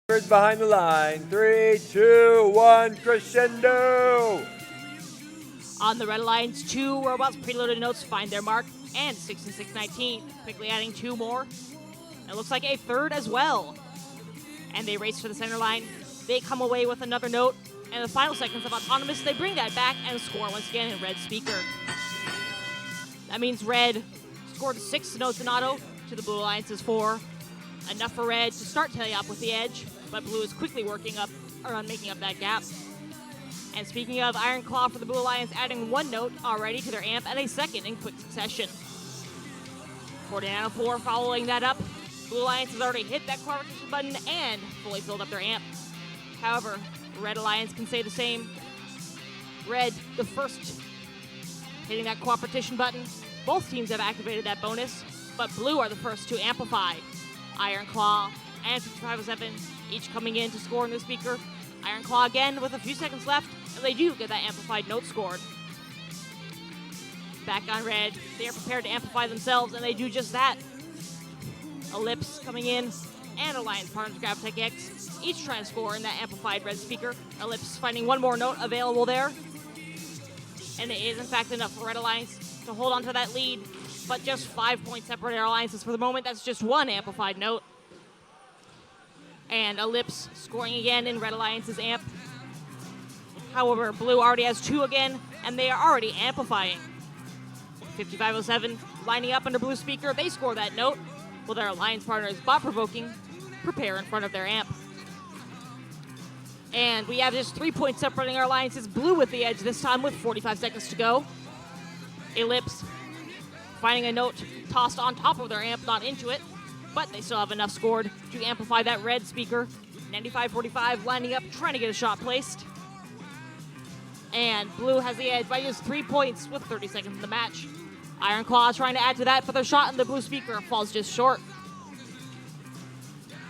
Behind the line. 3, 2, 1, crescendo! On the red lines, 2 robots preloaded notes find their mark, and 6 and 6, 19, quickly adding 2 more. It looks like a third as well. And they race to the center line. They come away with another note, and the final seconds of autonomous, they bring that back and score once again in red speaker. That means red scored 6 notes in auto to the blue alliance's 4. Enough for red to start tally up with the edge, but blue is quickly making up that gap. And speaking of, Iron Claw for the Blue Alliance adding 1 note already to their amp and a second in quick succession. 4904 following that up. Blue Alliance has already hit that qualification button and fully filled up their amp. However, Red Alliance can say the same. Red, the first hitting that qualification button. Both teams have activated that bonus, but Blue are the first to amplify. Iron Claw and 5507 each coming in to score in the speaker. Iron Claw again with a few seconds left, and they do get that amplified note scored. Back on red, they are prepared to amplify themselves, and they do just that. Ellipse coming in, and Alliance partners Gravitech X, each trying to score in that amplified red speaker. Ellipse finding 1 more note available there. And it is in fact enough for Red Alliance to hold on to that lead, but just 5 points separate their alliances for the moment. That's just 1 amplified note. And Ellipse scoring again in Red Alliance's amp. However, Blue already has 2 again, and they are already amplifying. 5507 lining up under Blue speaker. They score that note, while their alliance partners, Bot Provoking, prepare in front of their amp. And we have just 3 points separating our alliances. Blue with the edge this time with 45 seconds to go. Ellipse finding a note tossed on top of their amp, not into it, but they still have enough scored to amplify that red speaker. 95-45 lining up, trying to get a shot placed. And Blue has the edge by just 3 points with 30 seconds in the match. Iron Claw trying to add to that, but their shot in the blue speaker falls just short.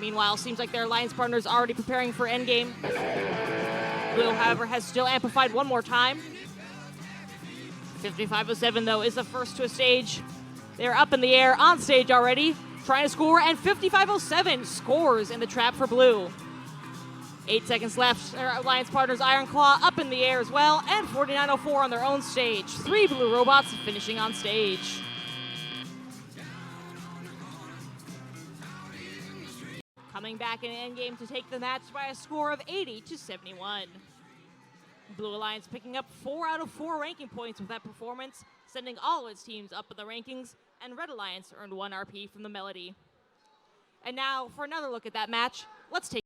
Meanwhile, seems like their alliance partners already preparing for endgame. Blue, however, has still amplified 1 more time. 5507, though, is the first to a stage. They're up in the air on stage already, trying to score, and 5507 scores in the trap for Blue. 8 seconds left. Their alliance partners Iron Claw up in the air as well, and 4904 on their own stage. 3 blue robots finishing on stage. Coming back in endgame to take the match by a score of 80-71. Blue Alliance picking up 4 out of 4 ranking points with that performance, sending all of its teams up in the rankings, and Red Alliance earned 1 RP from the Melody. And now, for another look at that match, let's take